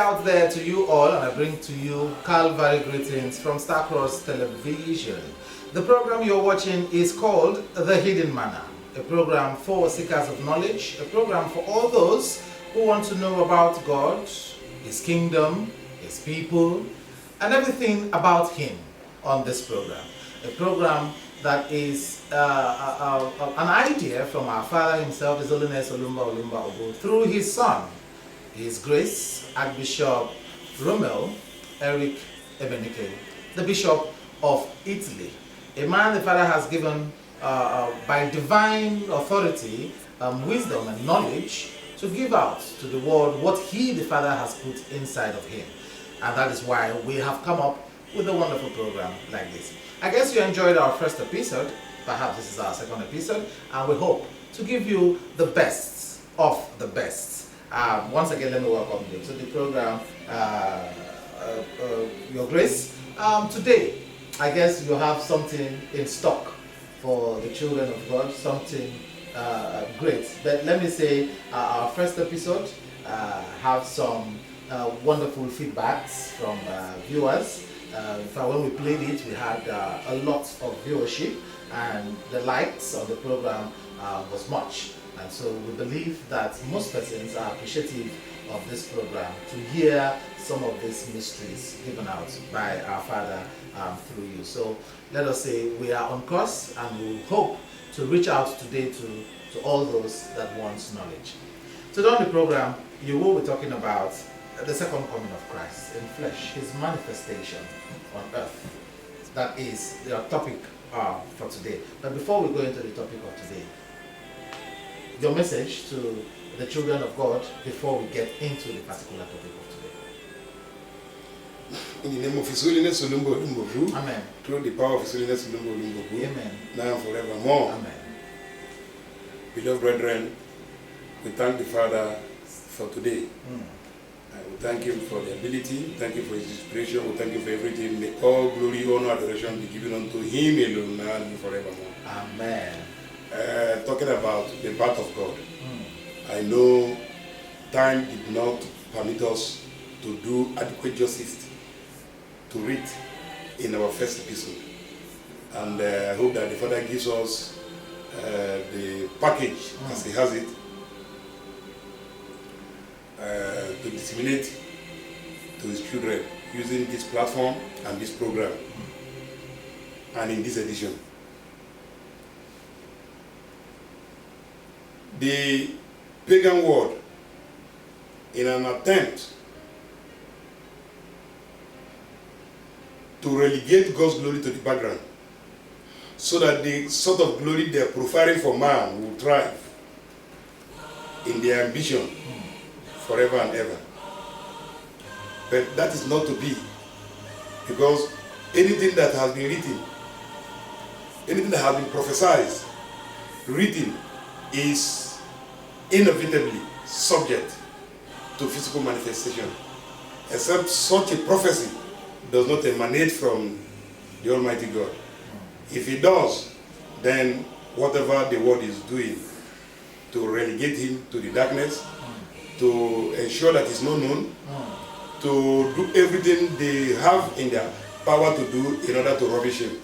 out there to you all, and I bring to you Calvary greetings from Starcross Television. The program you're watching is called The Hidden Manna, a program for seekers of knowledge, a program for all those who want to know about God, His kingdom, His people, and everything about Him on this program. A program that is an idea from our Father himself, His Holiness Olumba Olumba Ogo, through His Son, His Grace, Archbishop Romel Eric Ebenike, the Bishop of Italy. A man the Father has given by divine authority, wisdom and knowledge to give out to the world what He, the Father, has put inside of Him. And that is why we have come up with a wonderful program like this. I guess you enjoyed our first episode. Perhaps this is our second episode, and we hope to give you the best of the best. Once again, let me welcome you to the program, Your Grace. Today, I guess you have something in stock for the children of God, something great. But let me say, our first episode have some wonderful feedbacks from viewers. In fact, when we played it, we had a lot of viewership, and the likes on the program was much. And so we believe that most persons are appreciative of this program to hear some of these mysteries given out by our Father through you. So let us say we are on course, and we hope to reach out today to all those that want knowledge. Today on the program, you will be talking about the second coming of Christ in flesh, His manifestation on earth. That is the topic for today. But before we go into the topic of today, your message to the children of God before we get into the particular topic of today. In the name of His Holiness Olumba Olumba Ogo, Amen. through the power of His Holiness Olumba Olumba Ogo, Amen. now and forevermore. Amen. Beloved brethren, we thank the Father for today. We thank Him for the ability, thank Him for His inspiration, we thank Him for everything. May all glory, honor, adoration be given unto Him alone, now and forevermore. Amen. Talking about the birth of God, I know time did not permit us to do adequate justice to it in our first episode. And I hope that the Father gives us the package as He has it to disseminate to His children using this platform and this program and in this edition. The pagan world, in an attempt to relegate God's glory to the background, so that the sort of glory they are profiling for man will thrive in their ambition forever and ever. But that is not to be, because anything that has been written, anything that has been prophesied, written, is inevitably subject to physical manifestation, except such a prophecy does not emanate from the Almighty God. If it does, then whatever the world is doing to relegate Him to the darkness, to ensure that He's not known, to do everything they have in their power to do in order to rubbish Him,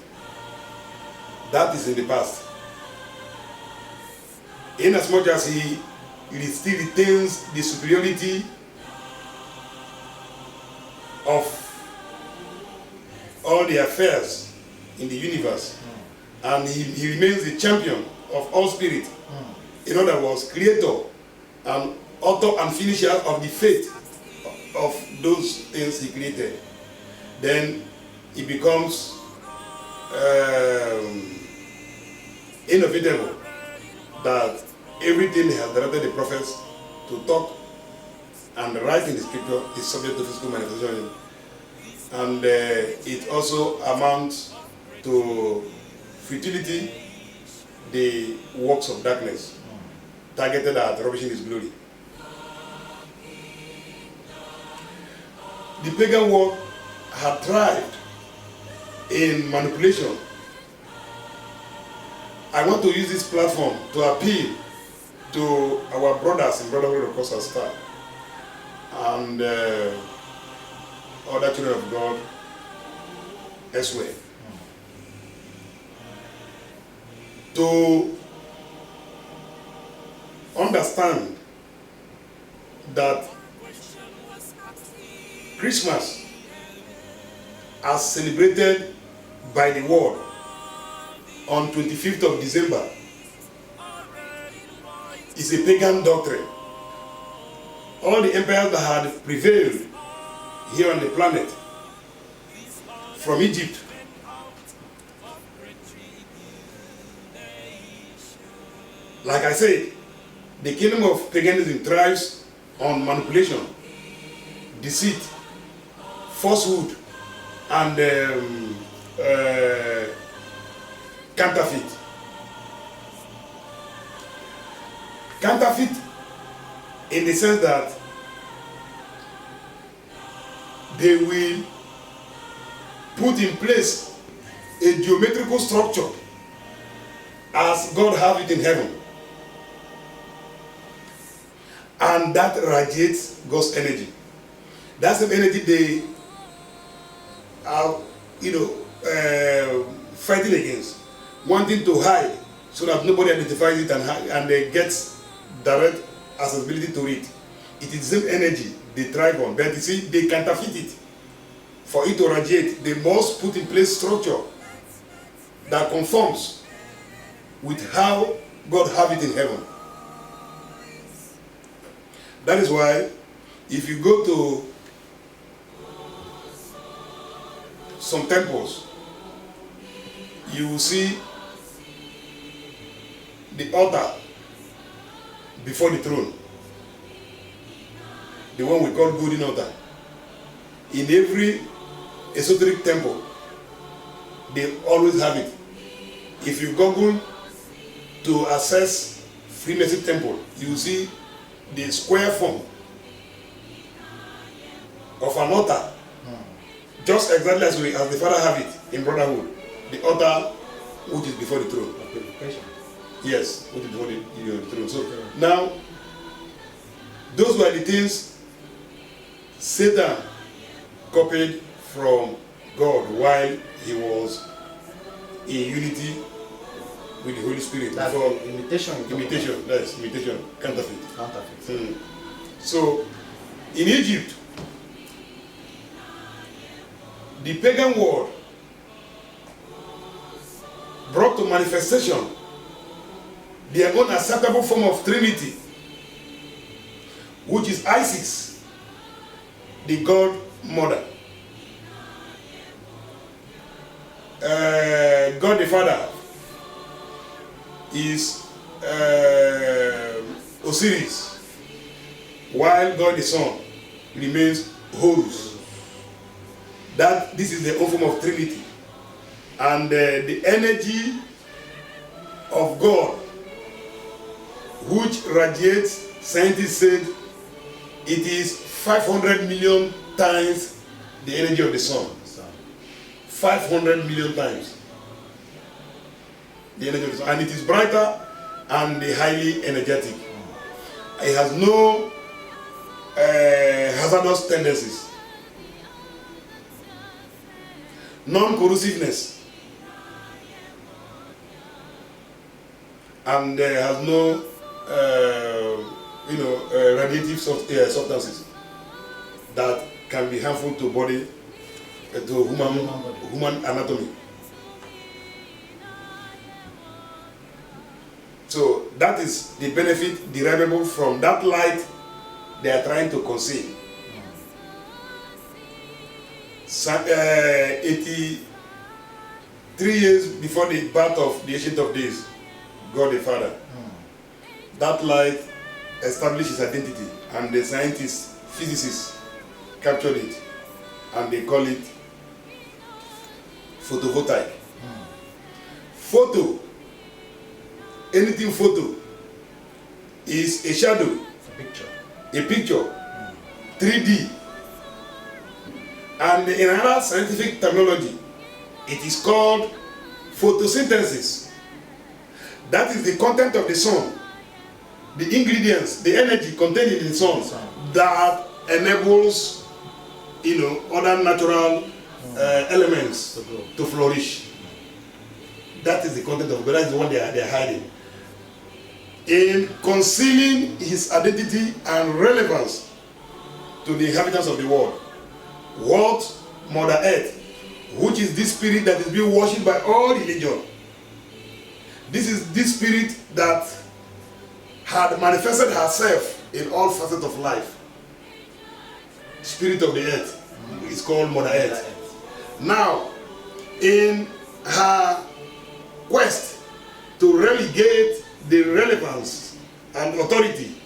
that is in the past. Inasmuch as He still retains the superiority of all the affairs in the universe, and he remains the champion of all spirit. In other words, creator and author and finisher of the fate of those things He created. Then it becomes inevitable that everything He has directed the prophets to talk and write in the scripture is subject to physical manifestation. And it also amounts to futility, the works of darkness targeted at rubbishing His glory. The pagan world had thrived in manipulation. I want to use this platform to appeal to our brothers in Brotherhood of Cross and Star and other children of God elsewhere. To understand that Christmas, as celebrated by the world on 25th of December, is a pagan doctrine. All the empires that had prevailed here on the planet, from Egypt, like I said, the kingdom of paganism thrives on manipulation, deceit, falsehood, and counterfeit. Counterfeit in the sense that they will put in place a geometrical structure as God have it in heaven, and that radiates God's energy. That's the energy they are, fighting against, wanting to hide so that nobody identifies it and they get direct accessibility to it. It is the same energy they thrive on, but you see, they counterfeit it. For it to radiate, they must put in place structure that conforms with how God have it in heaven. That is why, if you go to some temples, you will see the altar before the throne, the one we call golden altar. In every esoteric temple, they always have it. If you Google to access Freemason temple, you will see the square form of an altar, just exactly as the Father have it in brotherhood. The altar which is before the throne. Yes, which is before the throne. So now, those were the things Satan copied from God while he was in unity with the Holy Spirit. That's before imitation. That's imitation, counterfeit. Counterfeit. So, in Egypt, the pagan world brought to manifestation their own acceptable form of Trinity, which is Isis, the God Mother. God the Father is Osiris, while God the Son remains Horus. That this is the own form of Trinity, and the energy of God, which radiates, scientists said it is 500 million times the energy of the sun. 500 million times the energy of the sun, and it is brighter and highly energetic. It has no hazardous tendencies, non-corrosiveness, and has no radiative substances that can be harmful to body, to human anatomy. So that is the benefit derivable from that light they are trying to conceal. 83 years before the birth of the Ancient of Days, God the Father, that light established his identity, and the scientists, physicists captured it, and they call it photovoltaic. Photo, anything photo, is a shadow, a picture, 3D. And in another scientific terminology, it is called photosynthesis. That is the content of the sun, the ingredients, the energy contained in the sun that enables other natural elements to flourish. That is the content of God. That is the one they are hiding. In concealing his identity and relevance to the inhabitants of the world. What Mother Earth, which is this spirit that is being worshipped by all religion. This is this spirit that had manifested herself in all facets of life. Spirit of the earth is called Mother Earth. Now, in her quest to relegate the relevance and authority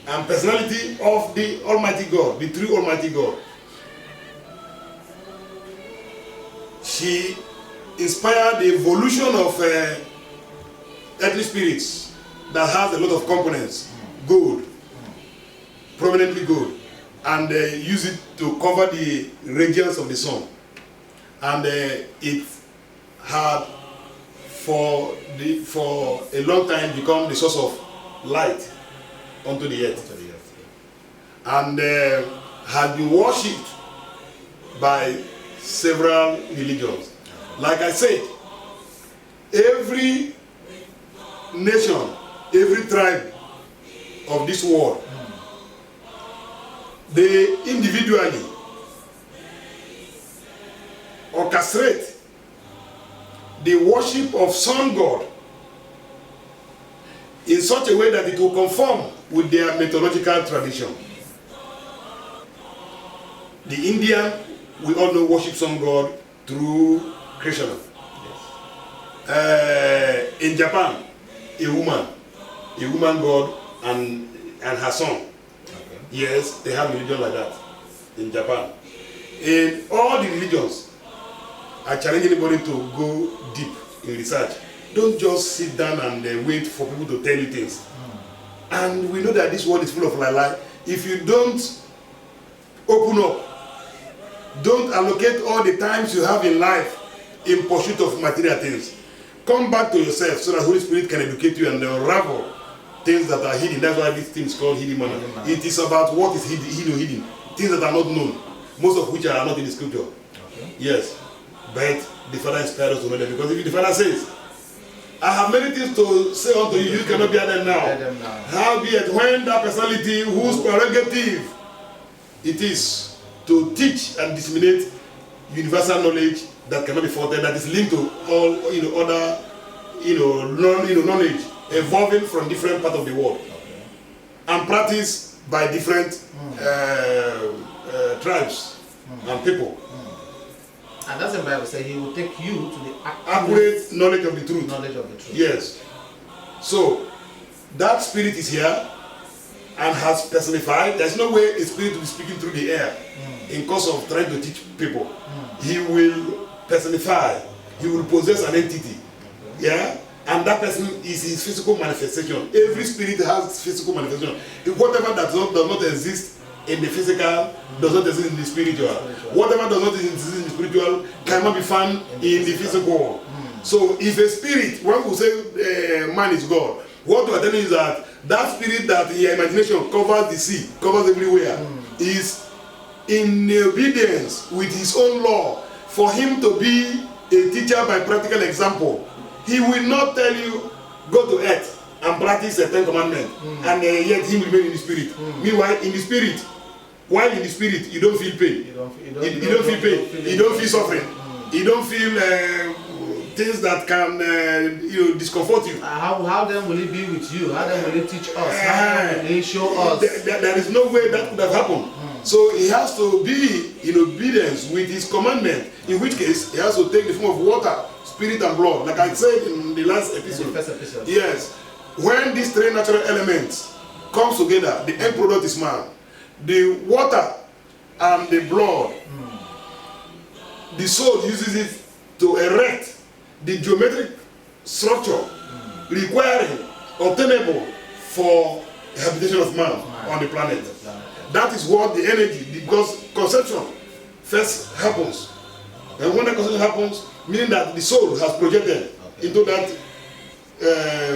and personality of the Almighty God, the true Almighty God, she inspired the evolution of earthly spirits that has a lot of components, gold, prominently gold, and use it to cover the radiance of the sun. And it had for a long time become the source of light unto the earth. And had been worshipped by several religions. Like I said, every nation, every tribe of this world, they individually orchestrate the worship of sun god in such a way that it will conform with their mythological tradition. The Indian, we all know, worship sun god through Krishna. In Japan, a woman god and her son. Yes, they have religion like that in Japan. In all the religions, I challenge anybody to go deep in research. Don't just sit down and wait for people to tell you things. And we know that this world is full of lie. If you don't open up, don't allocate all the times you have in life in pursuit of material things. Come back to yourself so that Holy Spirit can educate you and unravel things that are hidden. That's why this thing is called hidden manna. It is about what is hidden. Things that are not known, most of which are not in the scripture. Yes. But the Father inspired us to know them, because if the Father says, I have many things to say unto you, you cannot bear them now. Howbeit, when that personality whose prerogative it is to teach and disseminate universal knowledge that cannot be faulted, that is linked to all other knowledge evolving from different parts of the world and practiced by different tribes and people. And that's the Bible says he will take you to the accurate knowledge of the truth. Yes. So that spirit is here and has personified. There's no way a spirit will be speaking through the air in course of trying to teach people. He will personify. He will possess an entity. Yeah. And that person is his physical manifestation. Every spirit has physical manifestation. Whatever does not exist in the physical does not exist in the spiritual. Whatever does not exist in the spiritual cannot be found in the physical. So if a spirit, when we say man is God, what we are telling is that that spirit that in your imagination covers the sea, covers everywhere, is in obedience with his own law. For him to be a teacher by practical example, he will not tell you, go to earth and practice the 10 commandments, and yet he will remain in the spirit. Meanwhile, in the spirit, while in the spirit, you don't feel pain. You don't feel pain. You don't feel suffering. You don't feel things that can discomfort you. How then will he be with you? How then will he teach us? How will he show us? There is no way that could have happened. So he has to be in obedience with his commandment, in which case he has to take the form of water, spirit and blood. Like I said in the last episode. In the first episode. Yes. When these three natural elements come together, the end product is man. The water and the blood, the soul uses it to erect the geometric structure requiring, obtainable for the habitation of man on the planet. That is what the energy, because conception first happens. And when the conception happens, meaning that the soul has projected into that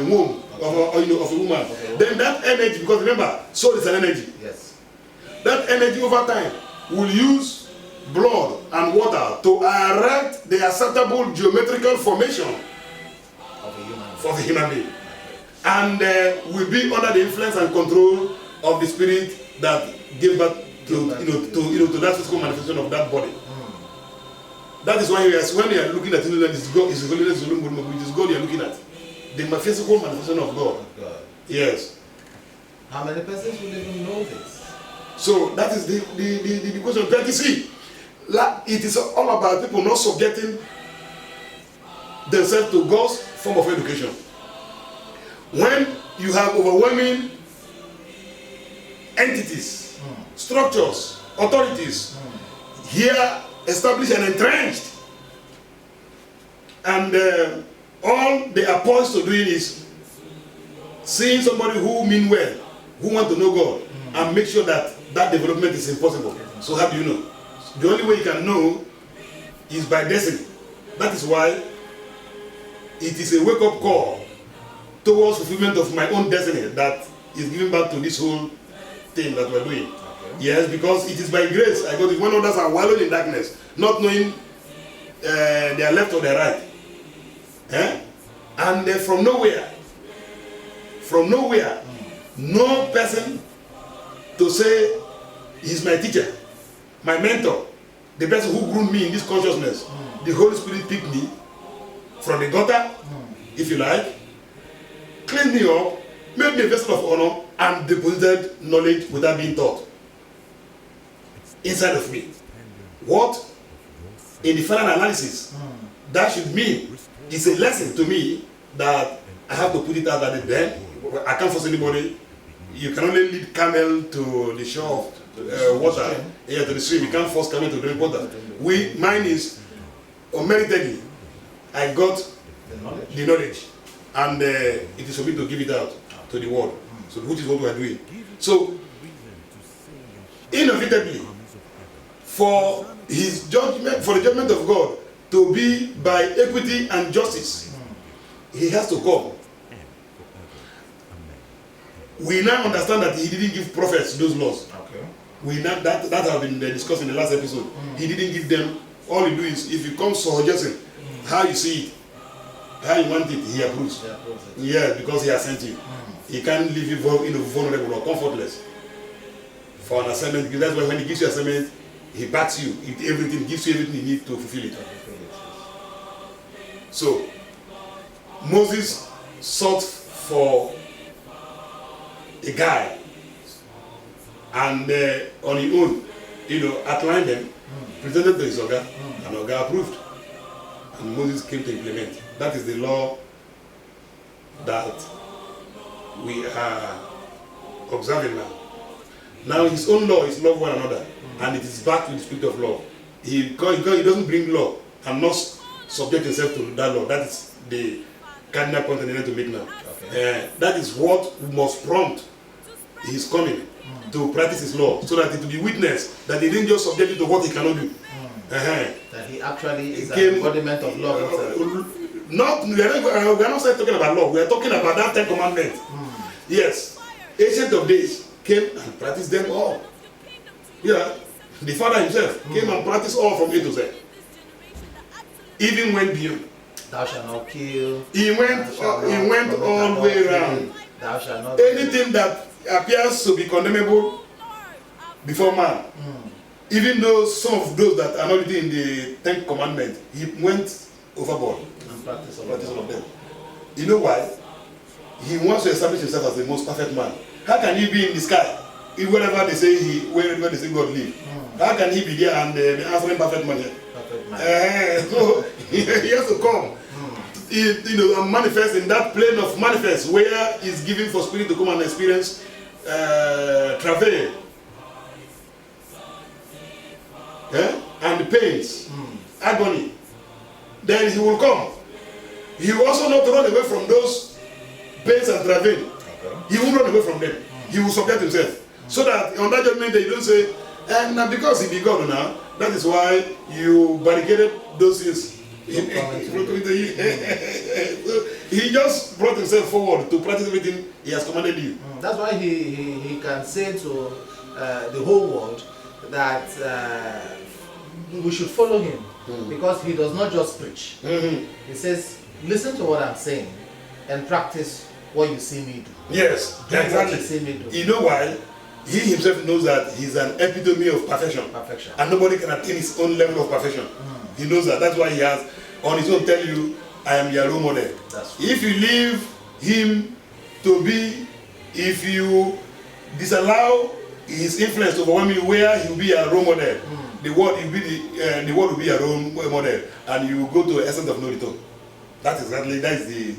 womb of a woman. Then that energy, because remember, soul is an energy. Yes. That energy over time will use blood, and water to erect the acceptable geometrical formation for the human being. And will be under the influence and control of the spirit that gave birth to that physical manifestation of that body. That is why when you are looking at it, it's God, it's holiness, which is God you are looking at. The physical manifestation of God. Yes. How many persons will even know this? So that is the question. But you see, it is all about people not subjecting themselves to God's form of education. When you have overwhelming entities, structures, authorities here established and entrenched, and all they are poised to doing is seeing somebody who mean well, who want to know God, and make sure that that development is impossible. So how do you know? The only way you can know is by destiny. That is why it is a wake-up call towards fulfillment of my own destiny that is giving back to this whole thing that we're doing. Yes, because it is by grace I got it. When others are wallowed in darkness, not knowing their left or their right. And from nowhere, no person to say he's my teacher, my mentor, the person who groomed me in this consciousness. The Holy Spirit picked me from the gutter, if you like, cleaned me up, made me a vessel of honor, and deposited knowledge without being taught inside of me. What, in the final analysis, that should mean it's a lesson to me that I have to put it out at the then. I can't force anybody. You can only lead camel to the shore of water, to the stream. You can't force camel to drink water. Mine is unmeritedly. I got the knowledge, and it is for me to give it out to the world. So, which is what we are doing. So, inevitably, for his judgment, for the judgment of God to be by equity and justice, he has to come. We now understand that he didn't give prophets those laws. We now that has been discussed in the last episode. He didn't give them. All he do is, if you come suggesting how you see it, how you want it, he approves. Yeah, because he has sent you. He can't leave you vulnerable or comfortless for an assignment. Because that's why when he gives you assignment, he backs you. Everything gives you everything you need to fulfill it. So Moses sought for a guy, and on his own, outlined them, presented to his Oga, and Oga approved. And Moses came to implement. That is the law that we are observing now. Now his own law is love one another, and it is back to the spirit of love. He doesn't bring law and not subject himself to that law. That is the cardinal point I need to make now. That is what must prompt his coming to practice his law, so that it will be witnessed that he didn't just subject it to what he cannot do. That he actually is an embodiment of love himself. We are not talking about law. We are talking about that 10 commandments. Yes, Ancient of Days came and practiced them all. Yeah, the Father himself came and practiced all from A to Z. Even went beyond. Thou shalt not kill. He went all the way around. Thou shalt not anything that appears to be condemnable before man. Even though some of those that are not written in the 10 commandments, he went overboard and practice all of them. You know why? He wants to establish himself as the most perfect man. How can he be in the sky wherever they say God live? How can he be there and be answering perfect man here? So he has to come, and manifest in that plane of manifest where he's giving for spirit to come and experience travail. And the pains, agony. Then he will come. He will also not run away from those pains and travail. He won't run away from them. He will subject himself. So that on that judgment day you don't say, and because he be God now, that is why you barricaded those things. He just brought himself forward to practice everything he has commanded you. That's why he can say to the whole world that we should follow him because he does not just preach. Mhm. He says, listen to what I'm saying and practice what you see me do. Yes, Do what exactly. you see me do. You know why? He himself knows that he's an epitome of perfection. Perfection. And nobody can attain his own level of perfection. He knows that. That's why he has on his own tell you, I am your role model. That's If you leave him to be, if you disallow his influence to overwhelm you, where he will be a role model, the world will be the world will be a role model, and you will go to the essence of no return. That is the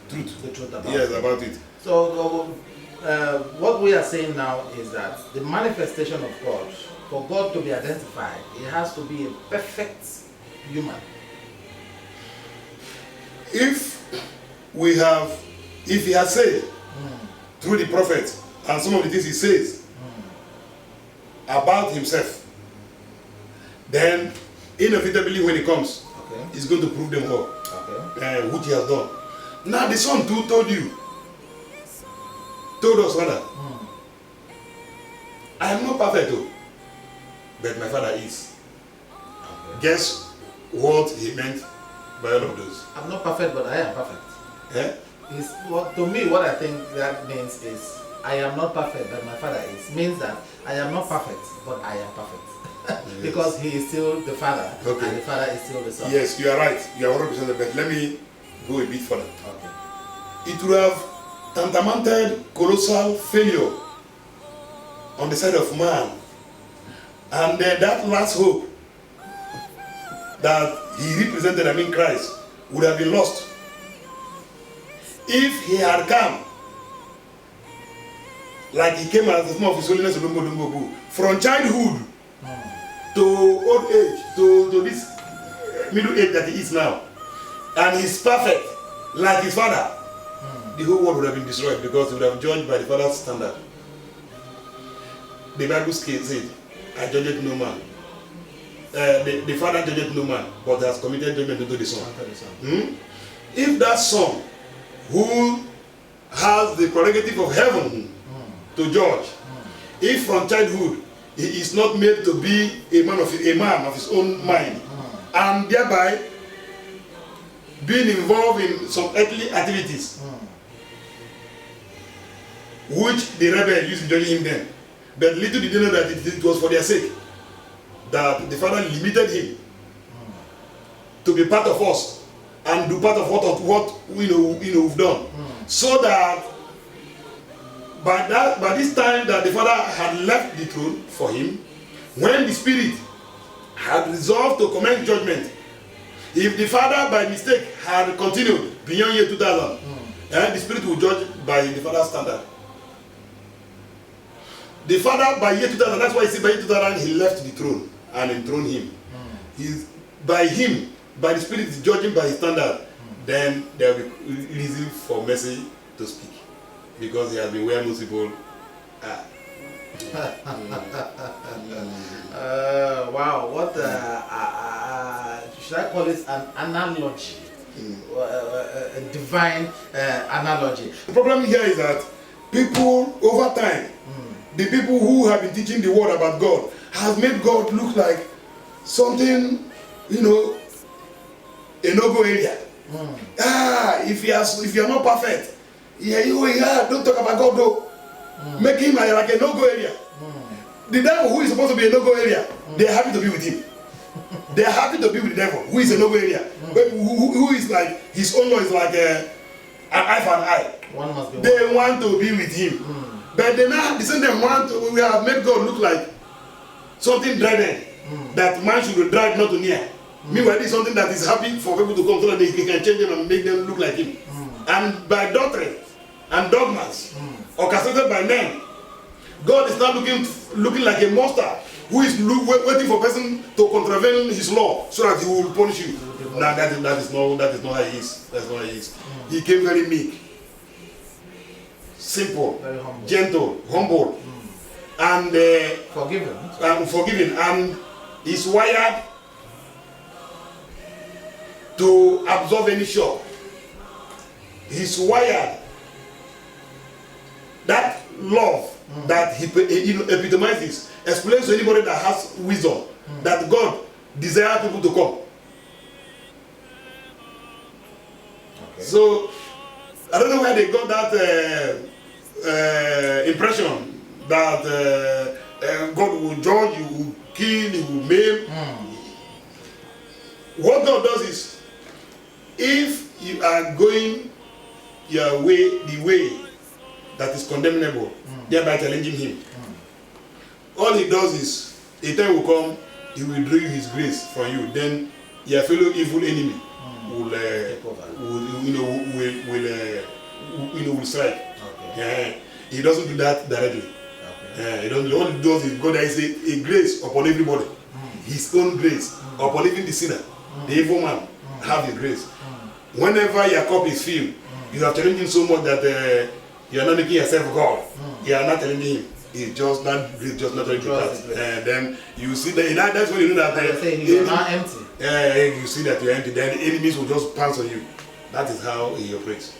truth. the truth about Yes, it. about it. So what we are saying now is that the manifestation of God, for God to be identified, it has to be a perfect human. If he has said through the prophet and some of the things he says about himself, then inevitably when he comes, Okay. he's going to prove them all, Okay. which he has done. Now the son too told us rather, I am not perfect though, but my father is. Okay. Guess what he meant by all of those? I'm not perfect, but I am perfect. Eh? Is what to me what I think that means is I am not perfect, but my father is. Means that I am not perfect, but I am perfect. Because he is still the father, Okay. and the father is still the son. Yes, you are right. You are 100% right. But let me go a bit further. Okay. It would have tantamounted colossal failure on the side of man, and then that last hope that he represented, I mean Christ, would have been lost if he had come like he came as the form of his holiness from childhood to old age, to this middle age that he is now, and he's perfect like his father. The whole world would have been destroyed because he would have judged by the father's standard. The Bible said, I judged no man. The father judged no man, but has committed judgment unto the son. After the son. If that son who has the prerogative of heaven to judge, if from childhood he is not made to be a man of his own mind, and thereby being involved in some earthly activities, which the rebel used to judge him then, but little did they know that it was for their sake that the father limited him to be part of us and do part of what we've done, so that by this time that the father had left the throne for him, when the spirit had resolved to commence judgment, if the father by mistake had continued beyond year 2000, the spirit will judge by the father's standard. The father by year 2000, that's why you see by year 2000 he left the throne and enthroned him. He's by him, by the spirit is judging by his standard, then there will be reason for mercy to speak, because he has been where most people are. Wow, what should I call it? An analogy, a divine analogy. The problem here is that people over time, the people who have been teaching the word about God, have made God look like something, a no-go area. If you are not perfect, don't talk about God though. Make him like a no-go area. The devil, who is supposed to be a no-go area, they are happy to be with him. They are happy to be with the devil, who is a no-go area. But who is like, his own law is like an eye for an eye. One must be They want to be with him. But they now, the same them we have made God look like something dreaded, that man should drive not to near. Meanwhile, this is something that is happy for people to come so that they can change them and make them look like him. And by doctrine and dogmas, orchestrated by men, God is not looking like a monster who is waiting for a person to contravene his law so that he will punish you. Now that is not how he is. That's not how he is. He came very meek, simple, very humble, gentle, humble, and forgiving, and is wired to absorb any shock. He's wired. That love that he epitomizes explains to anybody that has wisdom that God desire people to come. Okay. So I don't know where they got that impression that God will judge, you will kill, you will maim. What God does is, if you are going your way, the way that is condemnable, thereby challenging him, all he does is, a time will come, he will draw his grace from you. Then your fellow evil enemy will strike. Okay. He doesn't do that directly. Okay. He doesn't. All he does is God is a grace upon everybody. His own grace upon even the sinner, the evil man, have his grace. Whenever your cup is filled, you are challenging so much that you are not making yourself God. You are not challenging him. It's just that grace, just not really that. And then you see that that's when you know that you are not empty. You see that you are empty. Then the enemies will just pounce on you. That is how he operates.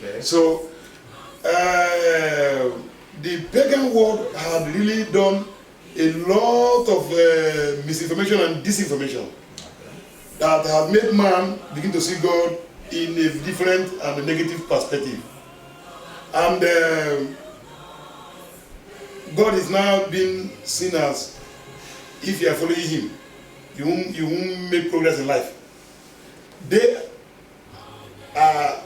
Okay. So the pagan world had really done a lot of misinformation and disinformation that have made man begin to see God in a different and a negative perspective. And God is now being seen as, if you are following him, you won't make progress in life. They are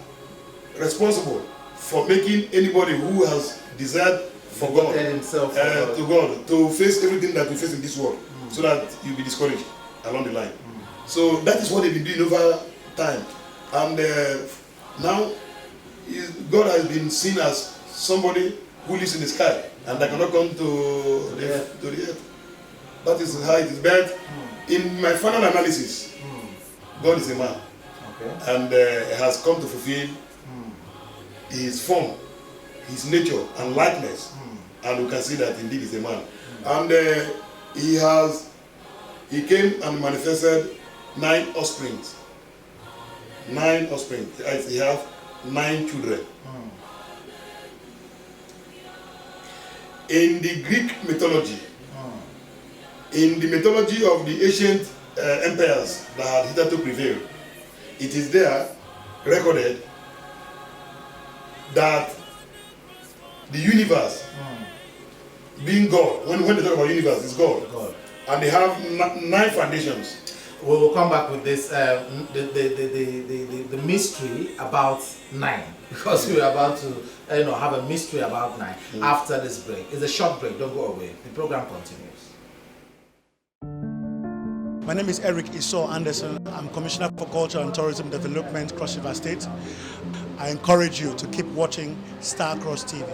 responsible for making anybody who has desired for God, to God, to face everything that we face in this world, so that you'll be discouraged along the line. So that is what they've been doing over time. And now God has been seen as somebody who lives in the sky and that cannot come to the earth. That is how it is. But in my final analysis, God is a man, and has come to fulfill his form, his nature and likeness, and we can see that indeed is a man. And he came and manifested 9 offsprings. 9 offspring. He have 9 children. In the Greek mythology, in the mythology of the ancient empires that had hitherto prevailed, it is there recorded that the universe, being God, when they talk about universe, is God. And they have 9 foundations. We will come back with this, the mystery about 9, because we are about to have a mystery about 9 after this break. It's a short break, don't go away. The program continues. My name is Eric Esau Anderson. I'm Commissioner for Culture and Tourism Development, Cross River State. I encourage you to keep watching Star Cross TV.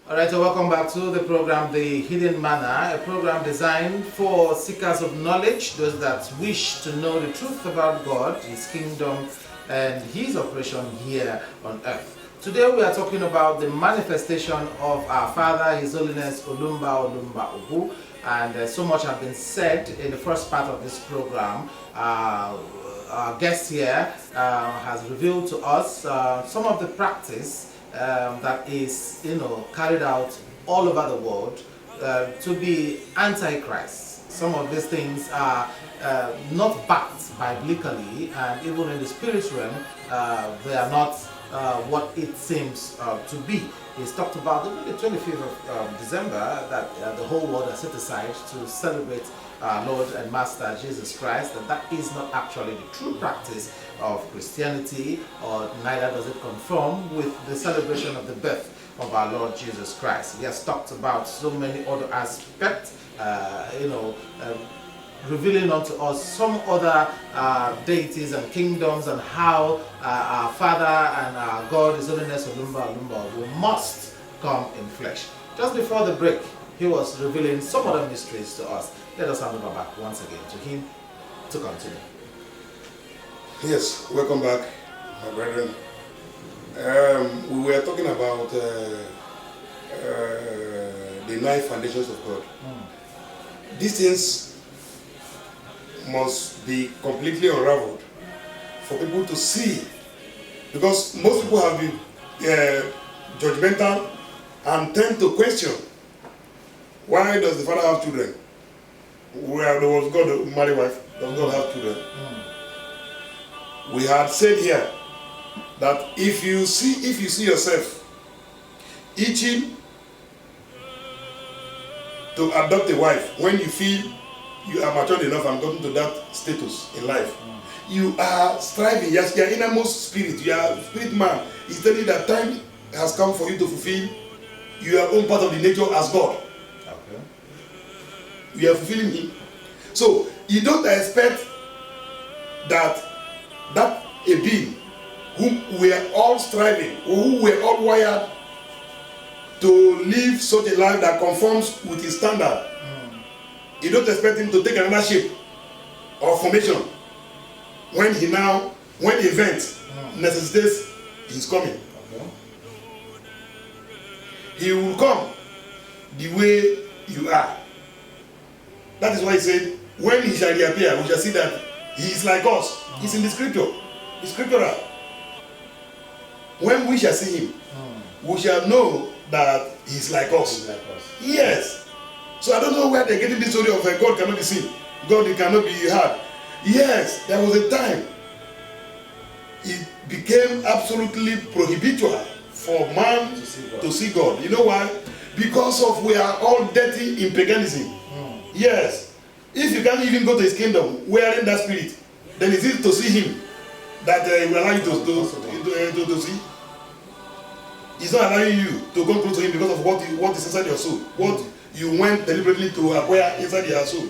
Alright, so welcome back to the program, The Hidden Manna, a program designed for seekers of knowledge, those that wish to know the truth about God, His kingdom, and His operation here on earth. Today we are talking about the manifestation of our Father, His Holiness Olumba Obu, and so much has been said in the first part of this program. Our guest here has revealed to us some of the practice that is, carried out all over the world to be antichrist. Some of these things are not backed biblically, and even in the spirit realm, they are not what it seems to be. He's talked about the 25th of December that the whole world has set aside to celebrate our Lord and Master Jesus Christ, and that is not actually the true practice of Christianity, or neither does it conform with the celebration of the birth of our Lord Jesus Christ. He has talked about so many other aspects, revealing unto us some other deities and kingdoms, and how our Father and our God, His Holiness Olumba Obu, must come in flesh. Just before the break, he was revealing some other mysteries to us. Let us hand over back once again to him to continue. Yes, welcome back, my brethren. We were talking about the 9 foundations of God. These things must be completely unraveled for people to see, because most people have been judgmental and tend to question, why does the father have children? Where there was God to marry wife, does God have children? We had said here that if you see yourself itching to adopt a wife when you feel you are matured enough and gotten to that status in life, you are striving. Yes, your innermost spirit, your spirit man is telling you that time has come for you to fulfill your own part of the nature as God. Okay. You are fulfilling Him. So you don't expect that a being whom we are all striving, who we are all wired to live such a life that conforms with His standard. You don't expect Him to take another shape or formation when event necessitates His coming. Okay. He will come the way you are. That is why He said, when He shall reappear, we shall see that He is like us. It's in the scripture. It's scriptural. When we shall see Him, we shall know that He is like us. He's like us. Yes. So I don't know where they're getting this story of God cannot be seen, God cannot be heard. Yes, there was a time it became absolutely prohibitual for man to see God. You know why? Because of we are all dirty in paganism. Yes. If you can't even go to His kingdom wearing that spirit, then it's easy to see Him that He will allow you to see. He's not allowing you to go close to Him because of what is inside your soul, what you went deliberately to acquire inside your soul.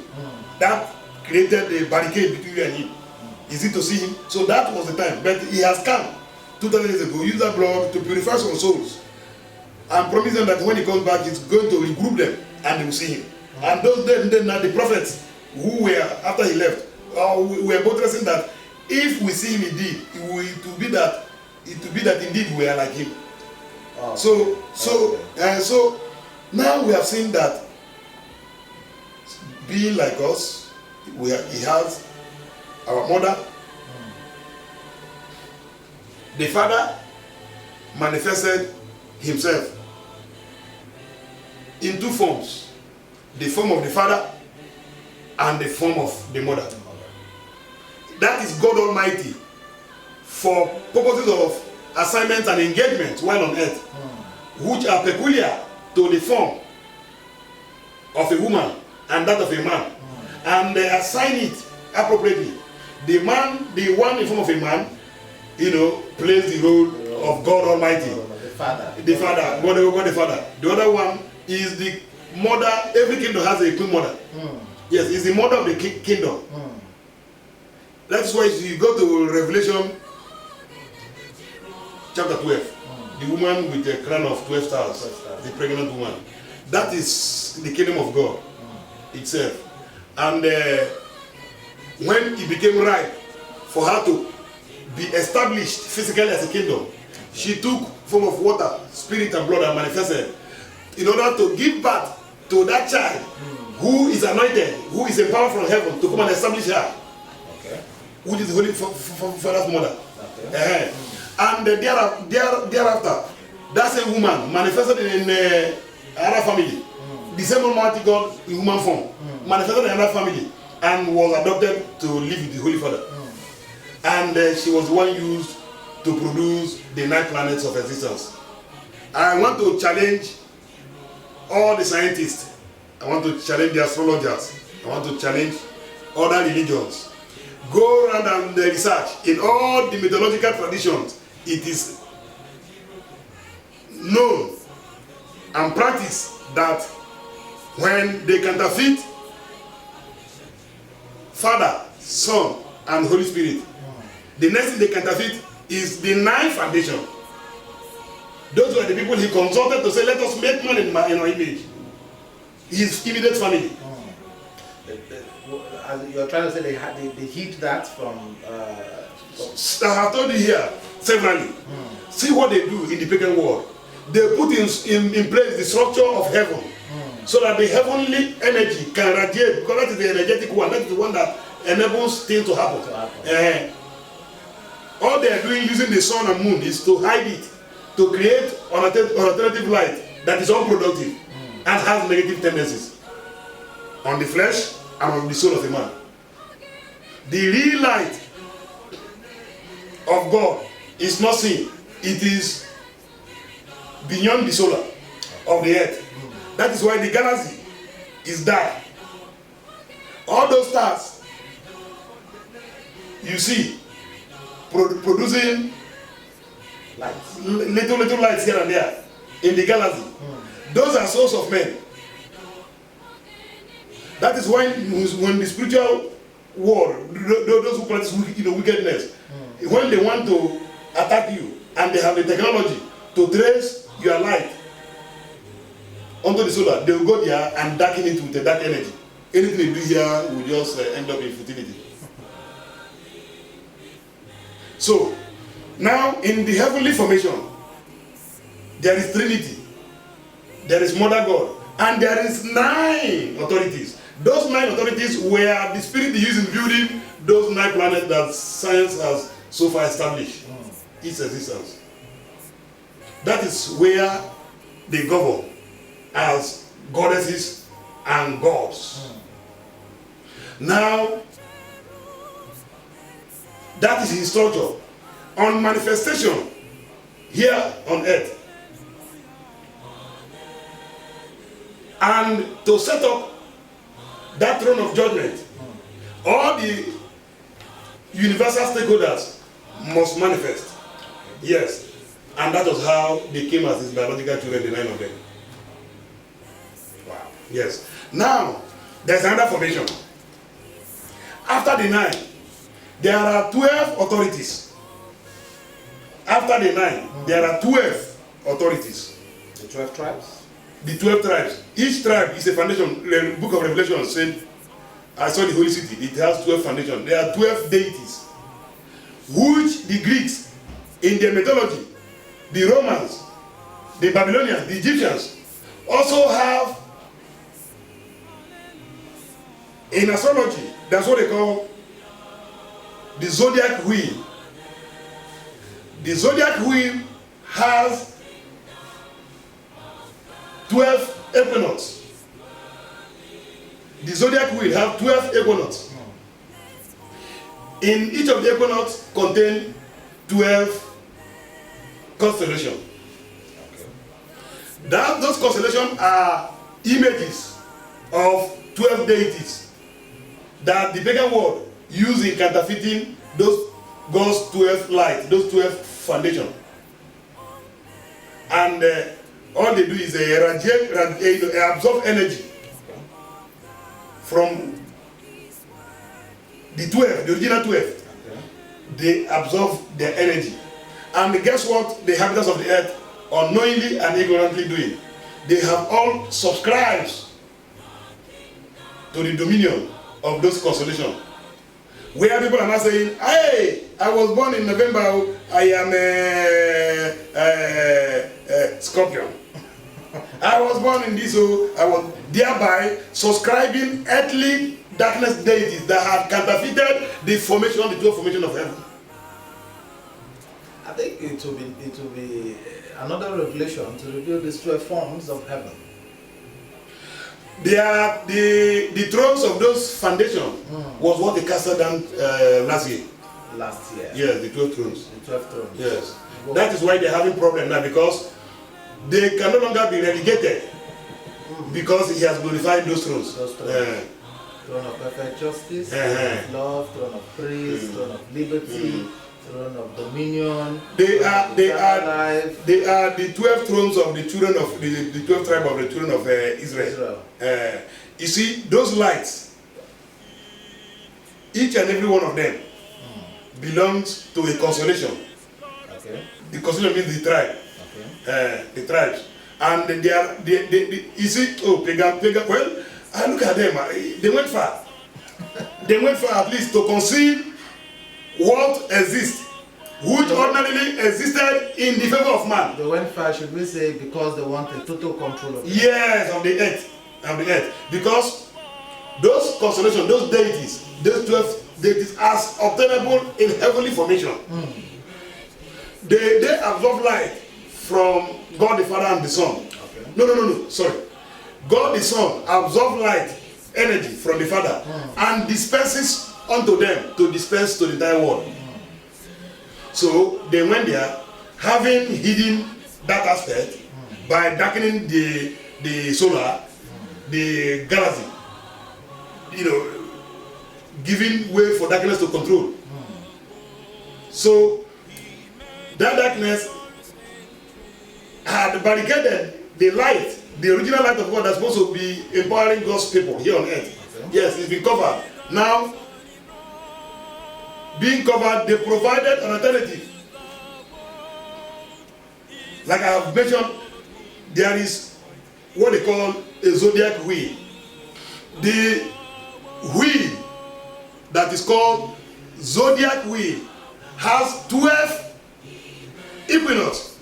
That created a barricade between you and Him. Is it to see Him? So that was the time. But He has come 2,000 years ago, use that blood to purify some souls, and promise them that when He comes back, He's going to regroup them and they will see Him. And those then the prophets who were after He left, we were both stressing that if we see Him indeed, it will be that indeed we are like Him. Oh, So now we have seen that being like us, He has our mother. The Father manifested Himself in 2 forms: the form of the Father and the form of the Mother. That is God Almighty for purposes of assignment and engagement while on earth, which are peculiar to the form of a woman and that of a man, and they assign it appropriately. The one in form of a man, plays the role of God Almighty, The Father. God the Father. The other one is the mother. Every kingdom has a queen mother. Yes, it's the mother of the kingdom. That's why you go to Revelation chapter 12. The woman with the crown of 12 stars, the pregnant woman. That is the kingdom of God itself. And when it became right for her to be established physically as a kingdom, she took form of water, spirit and blood and manifested in order to give birth to that child who is anointed, who is empowered from heaven to come and establish her, which is the Holy Father's mother. Okay. And thereafter, that same woman manifested in another family. The same Almighty God in human form manifested in another family and was adopted to live with the Holy Father. And she was the one used to produce the 9 planets of existence. I want to challenge all the scientists. I want to challenge the astrologers. I want to challenge other religions. Go around and research in all the mythological traditions. It is known and practiced that when they counterfeit Father, Son, and Holy Spirit, the next thing they counterfeit is the 9th foundation. Those were the people He consulted to say, let us make man in our image. His immediate family. You're trying to say they hid that from. I have told you here severally. See what they do in the pagan world. They put in place the structure of heaven so that the heavenly energy can radiate, because that is the energetic one. That is the one that enables things to happen. All they are doing using the sun and moon is to hide it, to create an alternative light that is unproductive and has negative tendencies on the flesh and on the soul of a man. The real light of God is not seen. It is beyond the solar of the earth. That is why the galaxy is dark. All those stars you see producing Lights. little lights here and there in the galaxy, those are souls of men. That is why when the spiritual world, those who practice wickedness, when they want to attack you and they have the technology to trace your light onto the solar, they will go there and darken it with a dark energy. Anything they do here will just end up in futility. So, now in the heavenly formation, there is Trinity, there is Mother God, and there is 9 authorities. Those 9 authorities were the spirit they use in building those 9 planets that science has so far established its existence. That is where they govern as goddesses and gods. Now, that is his structure. On manifestation here on earth, and to set up that throne of judgment, all the universal stakeholders must manifest. Yes, and that was how they came as his biological children, the 9 of them. Wow. Yes. Now, there's another formation. After the 9, there are 12 authorities. After the 9, there are 12 authorities. The 12 tribes? The 12 tribes. Each tribe is a foundation. The book of Revelation said, I saw the holy city. It has 12 foundations. There are 12 deities, which the Greeks, in their mythology, the Romans, the Babylonians, the Egyptians, also have in astrology. That's what they call the zodiac wheel. The zodiac wheel has 12 equinox. The zodiac wheel has 12 equinox. In each of the equinox contain 12 constellations. Those constellations are images of 12 deities that the pagan world use in counterfeiting those God's 12 light, those 12 foundations. And all they do is they absorb energy from the 12, the original 12. Okay. They absorb their energy. And guess what the inhabitants of the earth, unknowingly and ignorantly doing? They have all subscribed to the dominion of those constellations. Where people are not saying, hey, I was born in November, I am a Scorpion. I was born in this, so I was thereby subscribing earthly darkness deities that have counterfeited the formation, the 12 formation of heaven. I think it will be another revelation to reveal these 12 forms of heaven. They are the thrones of those foundations was what they casted down last year. Last year. Yes, the 12 thrones. The 12 thrones. Yes. That is why they're having problem now, because they can no longer be relegated because he has glorified those thrones. Throne of perfect justice, throne of love, throne of praise, throne of liberty, throne of dominion. They are the 12 thrones of the children of the 12 tribe of the children of Israel. You see, those lights, each and every one of them belongs to a constellation. Okay. The constellation means the tribe. Okay. The tribes. And they are you see, pagan, well, I look at them, they went far. They went far at least to conceive what exists which ordinarily existed in the favor of man. They went far, should we say, because they wanted total control of it? Yes, of the earth. Because those constellations, those deities, those 12 deities are obtainable in heavenly formation. They absorb light from God the Father and the Son. Okay. No, sorry. God the Son absorbs light, energy from the Father and dispenses unto them to dispense to the entire world. So they went there, having hidden that aspect by darkening the solar, the galaxy, giving way for darkness to control. So that darkness had barricaded the light, the original light of God that's supposed to be empowering God's people here on earth. Okay. Yes, it's been covered. Now, being covered, they provided an alternative. Like I have mentioned, there is what they call a zodiac wheel. The wheel that is called zodiac wheel has 12 equinox,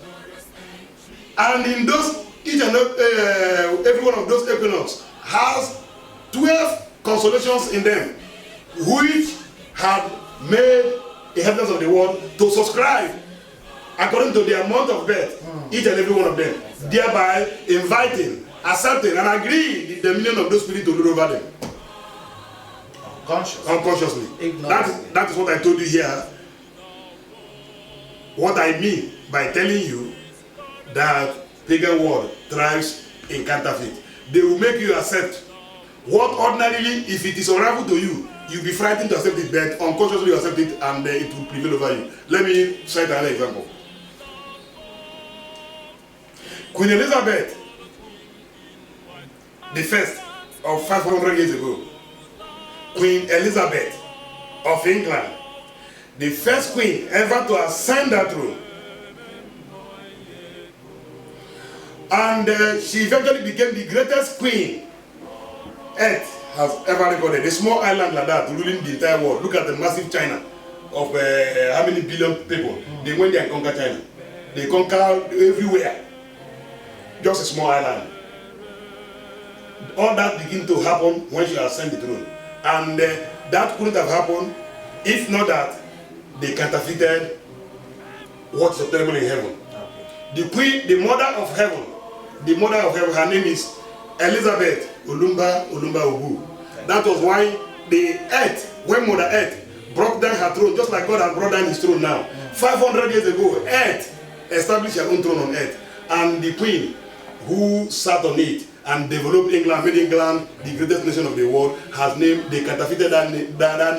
and in those each and every one of those equinox has 12 constellations in them, which had made the heavens of the world to subscribe according to their month of birth, each and every one of them, thereby inviting, accepting, and agreeing the dominion of those spirits to rule over them. Unconsciously. That is what I told you here. What I mean by telling you that pagan world thrives in counterfeit. They will make you accept what ordinarily, if it is unraveled to you, you'll be frightened to accept it, but unconsciously you accept it and it will prevail over you. Let me cite another example. Queen Elizabeth, the first of 500 years ago, Queen Elizabeth of England, the first queen ever to ascend that throne. And she eventually became the greatest queen Earth has ever recorded. A small island like that ruling the entire world. Look at the massive China of how many billion people. They went there and conquered China. They conquered everywhere. Just a small island. All that began to happen when she ascended the throne. And that couldn't have happened if not that they counterfeited what's obtainable in heaven. The queen, the mother of heaven, her name is Elizabeth Olumba Obu. That was why the earth, when Mother Earth brought down her throne, just like God has brought down his throne now. 500 years ago, earth established her own throne on earth. And the queen who sat on it and developed England, made England the greatest nation of the world, has named, they counterfeited that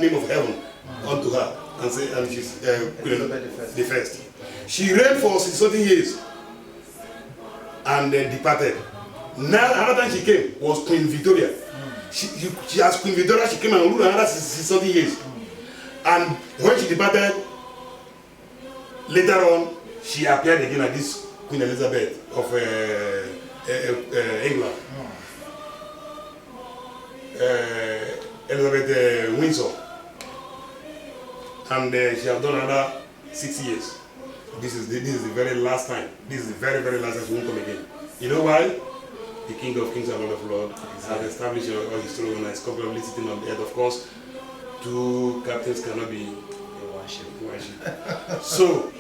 name of heaven unto her. And she's Queen Elizabeth the First. She reigned for 60 years and then departed. Now, another time she came was Queen Victoria. She as Queen Victoria, she came and ruled another 60 years. And when she departed, later on, she appeared again as this Queen Elizabeth of England. Elizabeth Windsor. And she has done another 6 years. This is the very last time. This is the very, very last time she won't come again. You know why? The King of Kings and Lord of Lords has established on his throne and is comfortably sitting on the earth. Of course, two captains cannot be in one ship. So,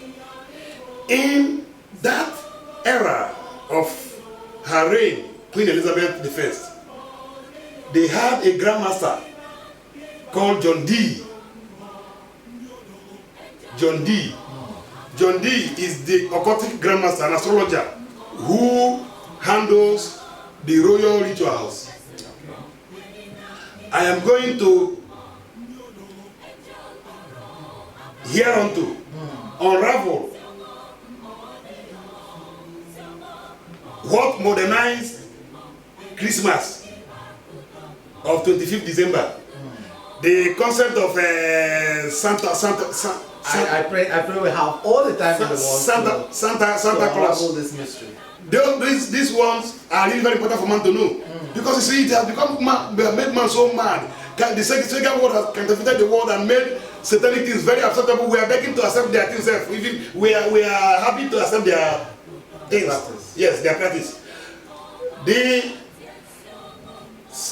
in that era of her reign, Queen Elizabeth I, they had a grandmaster called John Dee. John Dee is the occultic grandmaster, an astrologer who handles the royal rituals. I am going to hereunto unravel what modernized Christmas of 25th December. The concept of I pray we have all the time in the world Santa Claus. This mystery. These ones are really very important for man to know. Because you see, it has become made man so mad. The second world has counterfeited the world and made satanic things very acceptable. We are begging to accept their things. We are happy to accept their things. Practice. Yes, their practice.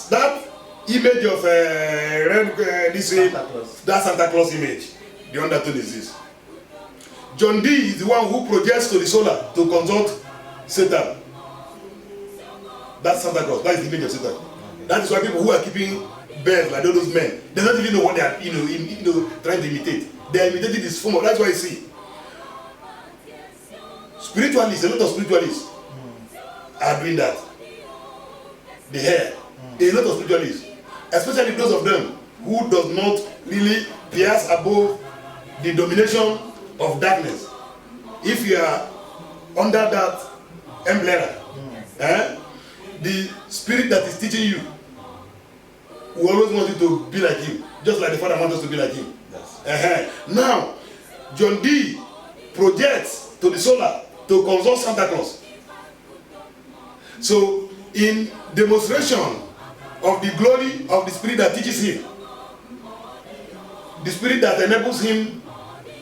That image of that Santa Claus image, the undertone is this. John D is the one who projects to the solar to consult Satan. That's Santa Claus. That is the image of Satan. That is why people who are keeping bears like those men, they don't even know what they are, trying to imitate. They are imitating this form of. That's why you see. Spiritualists, a lot of spiritualists are doing that. The hair, a lot of spiritualists, especially those of them who does not really pierce above the domination of darkness. If you are under that umbrella, the spirit that is teaching you will always want you to be like him, just like the Father wants us to be like him. Yes. Now, John D projects to the solar to consult Santa Claus. So, in demonstration of the glory of the spirit that teaches him, the spirit that enables him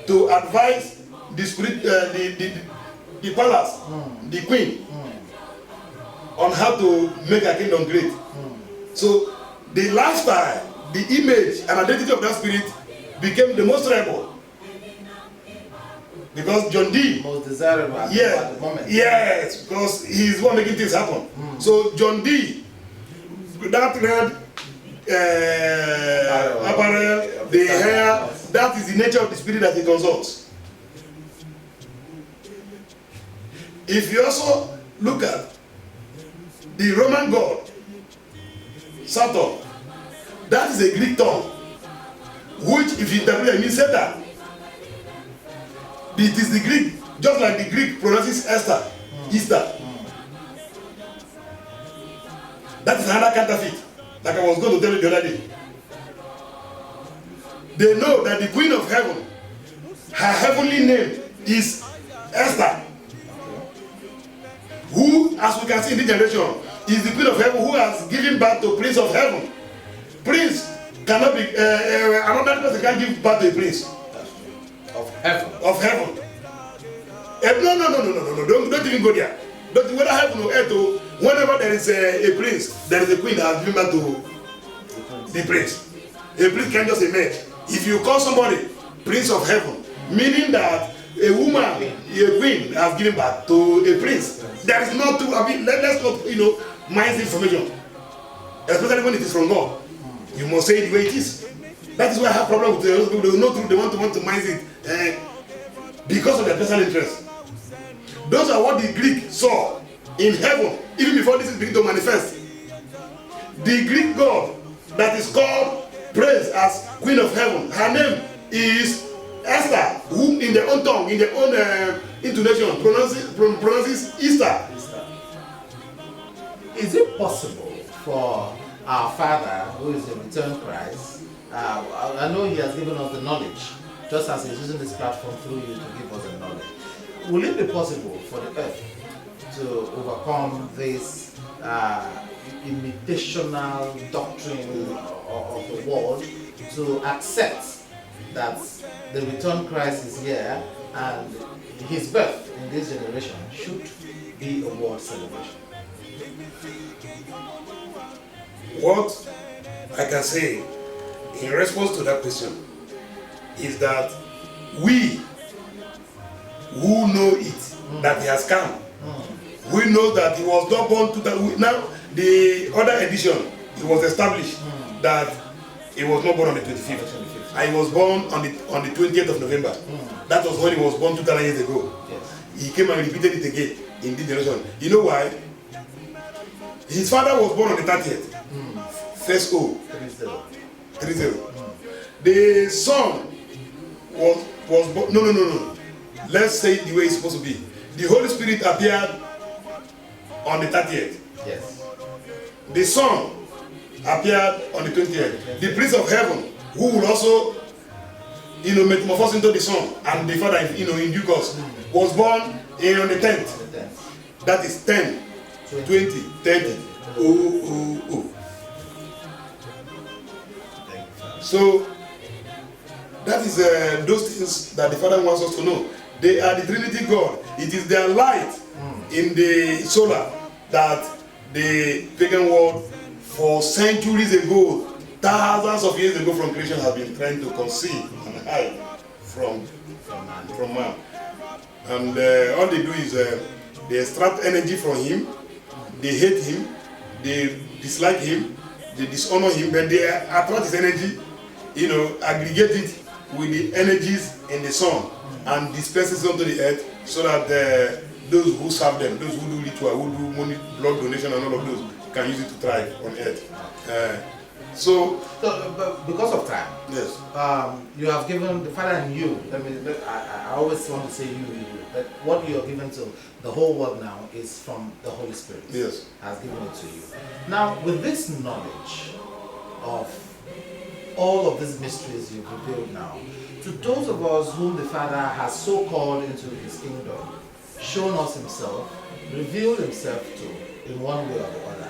to advise the spirit, the palace, the queen, on how to make a kingdom great. So the lifestyle, the image and identity of that spirit became demonstrable. Because John D, most desirable at the moment. Yes, because he's the one making things happen. So John D, that red apparel, the hair, that is the nature of the spirit that he consults. If you also look at the Roman god, Saturn, that is a Greek term, which if you interpret it means Satan. It is the Greek, just like the Greek pronounces Esther, Easter. That is another counterfeit, like I was going to tell you the other day. They know that the Queen of Heaven, her heavenly name is Esther, who, as we can see in this generation, is the Queen of Heaven who has given birth to Prince of Heaven. Prince cannot be, another person can't give birth to a prince. Of heaven. Of heaven. No, don't even go there. Whether heaven or earth, whenever there is a prince, there is a queen that has given birth to the prince. A prince can just emerge. If you call somebody Prince of Heaven, meaning that a woman, a queen, has given birth to a prince, there is not to, let's not, mind the information. Especially when it is from God. You must say it the way it is. That is why I have problem with those people. They know truth, they want to mind it. Because of their personal interest. Those are what the Greek saw in heaven, even before this is beginning to manifest. The Greek god that is called, praised as Queen of Heaven, her name is Esther, who in their own tongue, in their own intonation, pronounces Easter. Is it possible for our Father, who is the returned Christ, I know He has given us the knowledge, just as He's using this platform through you to give us the knowledge. Will it be possible for the earth to overcome this imitational doctrine of the world, to accept that the returned Christ is here and His birth in this generation should be a world celebration? What I can say in response to that question is that we who know it, that He has come, we know that He was not born to that. Now, the other edition, it was established that He was not born on the 25th. And He was born on the 20th of November. That was when He was born 2,000 years ago. Yes. He came and repeated it again in this generation. You know why? His father was born on the 30th. First O. 30. The son was born. No. Let's say it the way it's supposed to be. The Holy Spirit appeared on the 30th. Yes. The Son appeared on the 20th. The Prince of Heaven, who will also, metamorphose into the Son, and the Father, in due course, was born on the 10th. That is 10, 20, 30. O-O-O. So that is those things that the Father wants us to know. They are the Trinity God. It is their light in the solar that the pagan world for centuries ago, thousands of years ago from creation, have been trying to conceal and hide from man. And all they do is they extract energy from him, they hate him, they dislike him, they dishonor him, but they attract his energy, aggregate it with the energies in the sun and disperse it onto the earth, so that those who serve them, those who do ritual, who do money, blood donation and all of those, can use it to thrive on earth. So but because of time, yes, you have given the Father and you. I always want to say you, but what you are given to the whole world now is from the Holy Spirit. Yes, has given it to you. Now, with this knowledge of all of these mysteries you've revealed now, to those of us whom the Father has so called into His kingdom, shown us Himself, revealed Himself to in one way or the other,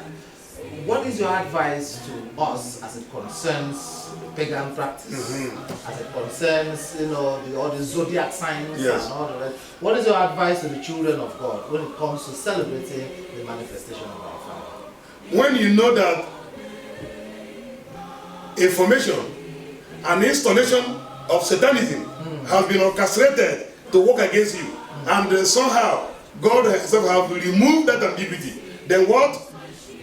what is your advice to us as it concerns pagan practice, as it concerns, all the zodiac signs and all the rest? What is your advice to the children of God when it comes to celebrating the manifestation of our Father? When you know that a formation, an installation of Satanism has been orchestrated to work against you, and somehow God Himself have removed that ambiguity, then what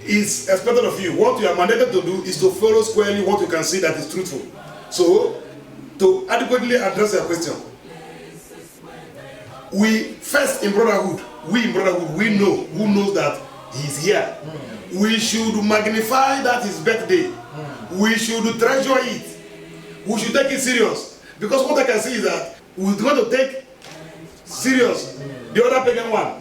is expected of you, what you are mandated to do, is to follow squarely what you can see that is truthful. So, to adequately address your question, we first in brotherhood, we know who knows that He's here. We should magnify that His birthday. We should treasure it. We should take it serious. Because what I can see is that we're going to take serious the other pagan one.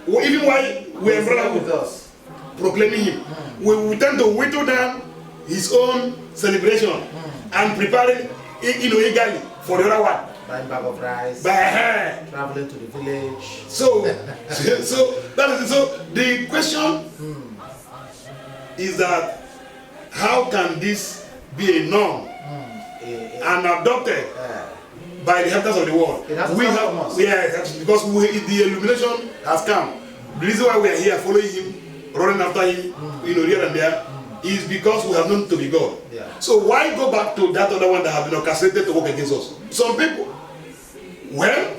Even while we're in brotherhood with us, proclaiming him, we tend to whittle down his own celebration and preparing eagerly for the other one. Buying bag of rice, traveling to the village. So that is so. The question is that how can this be a norm and adopted by the inhabitants of the world? It has to come from us. Yes, because the illumination has come. The reason why we are here following him, running after him, here and there, is because we have known to be God. Yeah. So why go back to that other one that have been orchestrated to work against us? Some people, well,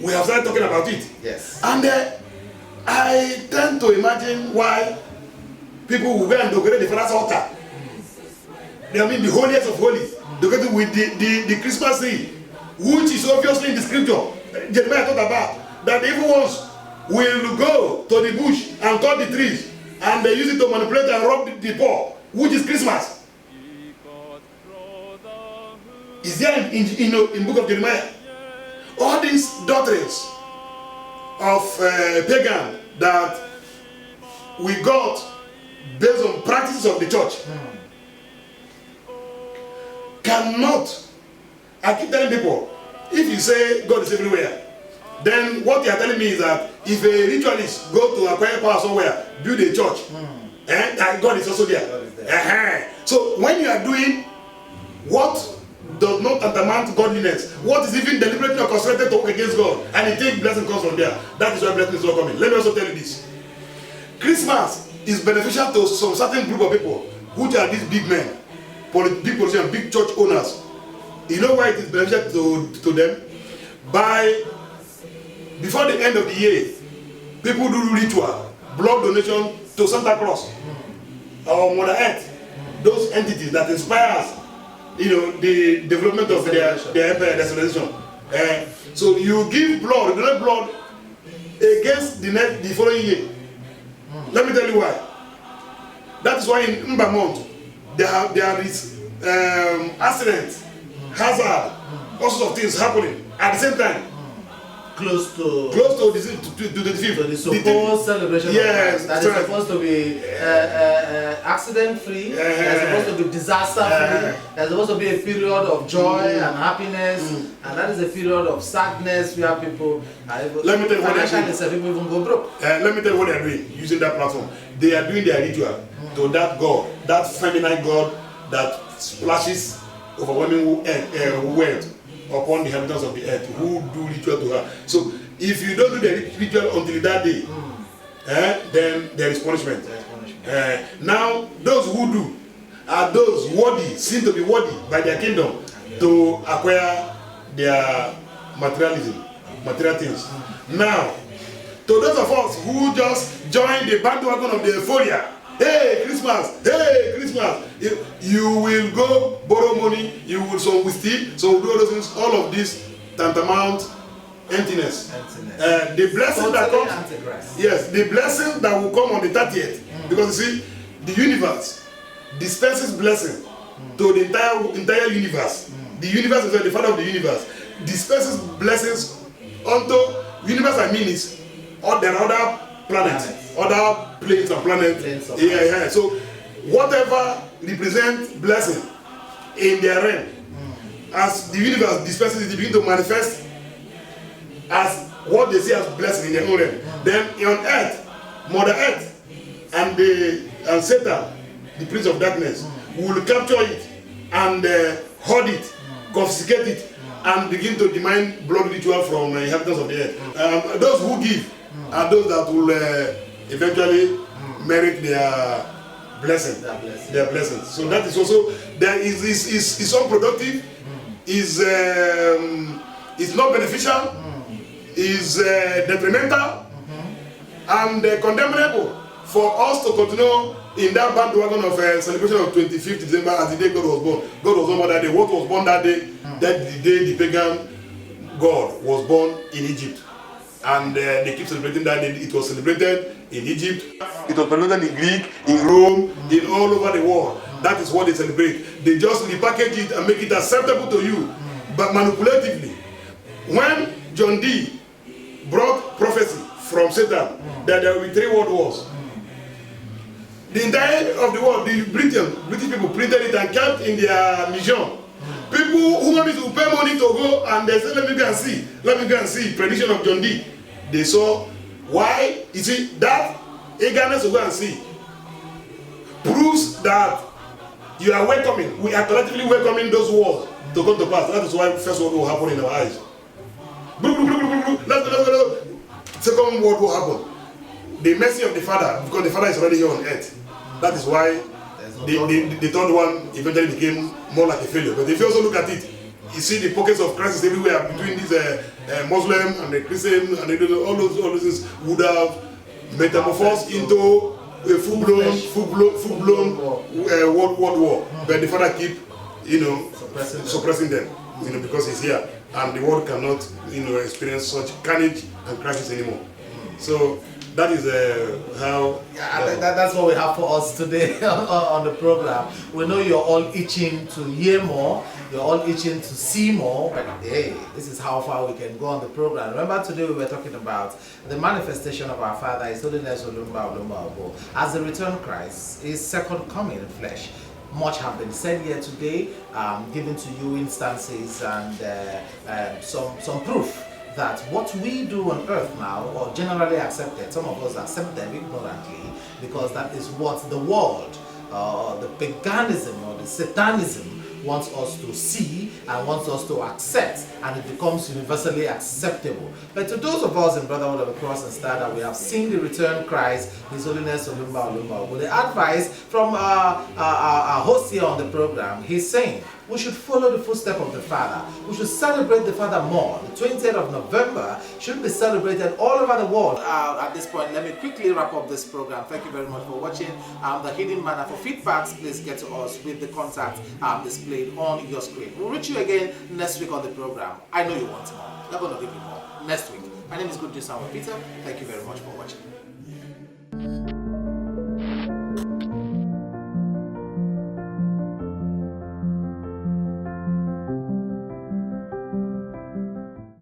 we have started talking about it. Yes. And I tend to imagine why people will go and decorate the Father's altar. I mean the holiest of holies, decorated with the Christmas tree, which is obviously in the scripture. Jeremiah talked about that the evil ones will go to the bush and cut the trees, and they use it to manipulate and rob the poor, which is Christmas. Is there in book of Jeremiah? All these doctrines of pagan that we got based on practices of the church cannot. I keep telling people, if you say God is everywhere, then what you are telling me is that if a ritualist go to acquire power somewhere, build a church, and God is also there. God is there. So when you are doing what does not tantamount godliness, what is even deliberately orchestrated to work against God, and you think blessing comes from there, that is why blessing is not coming. Let me also tell you this. Christmas is beneficial to some certain group of people, which are these big men, big politicians, big church owners. You know why it is beneficial to them? Before the end of the year, people do ritual, blood donation to Santa Claus or Mother Earth, those entities that inspires, the development of their empire, their civilization. So you give blood, donate blood against the following year. Let me tell you why. That is why in Mbamont there is accidents, hazard, all sorts of things happening at the same time. close to the 5th. the supposed celebration yes, of Christ. That is supposed to be accident-free, that's supposed to be disaster-free, that's supposed to be a period of joy and happiness, and that is a period of sadness where people are able, let me tell you what financially, people even go broke. let me tell you what they are doing using that platform. They are doing their ritual to that God, that feminine God that splashes overwhelming wealth upon the inhabitants of the earth, who do ritual to her. So if you don't do the ritual until that day, then there is punishment. Now those who do are those worthy, seem to be worthy by their kingdom to acquire their material things. Now, to those of us who just join the bandwagon of the euphoria, hey Christmas, you will go borrow money, you will some will steal, so do all those things. All of this tantamount emptiness. The blessing that comes, yes, the blessing that will come on the 30th, because you see, the universe dispenses blessing to the entire universe. The universe is the father of the universe. Dispenses blessings unto universe. I mean, is there are other planets, other planes and planets. So whatever represents blessing in their realm, as the universe dispenses it, begin to manifest as what they see as blessing in their own realm. Then on earth, Mother Earth and Satan, the prince of darkness, will capture it and hoard it, confiscate it, and begin to demand blood ritual from inhabitants of the earth. Those who give are those that will eventually merit their blessing. Their blessings. So that is also, there is unproductive, is not beneficial, is detrimental, and condemnable for us to continue in that bandwagon of celebration of 25th December as the day God was born. God was born that day. What was born that day? That the day the pagan God was born in Egypt. And they keep celebrating that day. It was celebrated in Egypt. It was celebrated in Greek, in Rome, in all over the world. That is what they celebrate. They just repackage it and make it acceptable to you, but manipulatively. When John Dee brought prophecy from Satan that there will be 3 world wars, the entire of the world, the British people printed it and kept in their museum. People who wanted to pay money to go and they said, let me go and see prediction of John Dee. They saw why. You see, that eagerness to go and see proves that you are welcoming, we are collectively welcoming those wars to come to pass. That is why First World War happened in our eyes. Let's go. Second World War happened. The mercy of the Father, because the Father is already here on earth. That is why the third one eventually became more like a failure. But if you also look at it, you see the pockets of crisis everywhere between these Muslim and the Christian, and all those things would have metamorphosed into a full-blown world war. But the Father keep, suppressing them, because He's here, and the world cannot, experience such carnage and crisis anymore. So that is how. That's what we have for us today on the program. We know you're all itching to hear more. You're all itching to see more. But hey, this is how far we can go on the program. Remember, today we were talking about the manifestation of our Father, His Holiness Olumba Obo, as the return Christ, His second coming in flesh. Much have been said here today, given to you instances and some proof that what we do on earth now, or generally accepted, some of us accept them ignorantly, because that is what the world, the paganism or the satanism wants us to see and wants us to accept, and it becomes universally acceptable. But to those of us in Brotherhood of the Cross and Star that we have seen the return Christ, His Holiness Olumba, with the advice from our host here on the program, he's saying we should follow the footsteps of the Father. We should celebrate the Father more. The 20th of November should be celebrated all over the world. At this point, let me quickly wrap up this program. Thank you very much for watching The Hidden Manna. For feedbacks, please get to us with the contact displayed on your screen. We'll reach you again next week on the program. I know you want more. We're going to give you more next week. My name is Good Samuel Peter. Thank you very much for watching.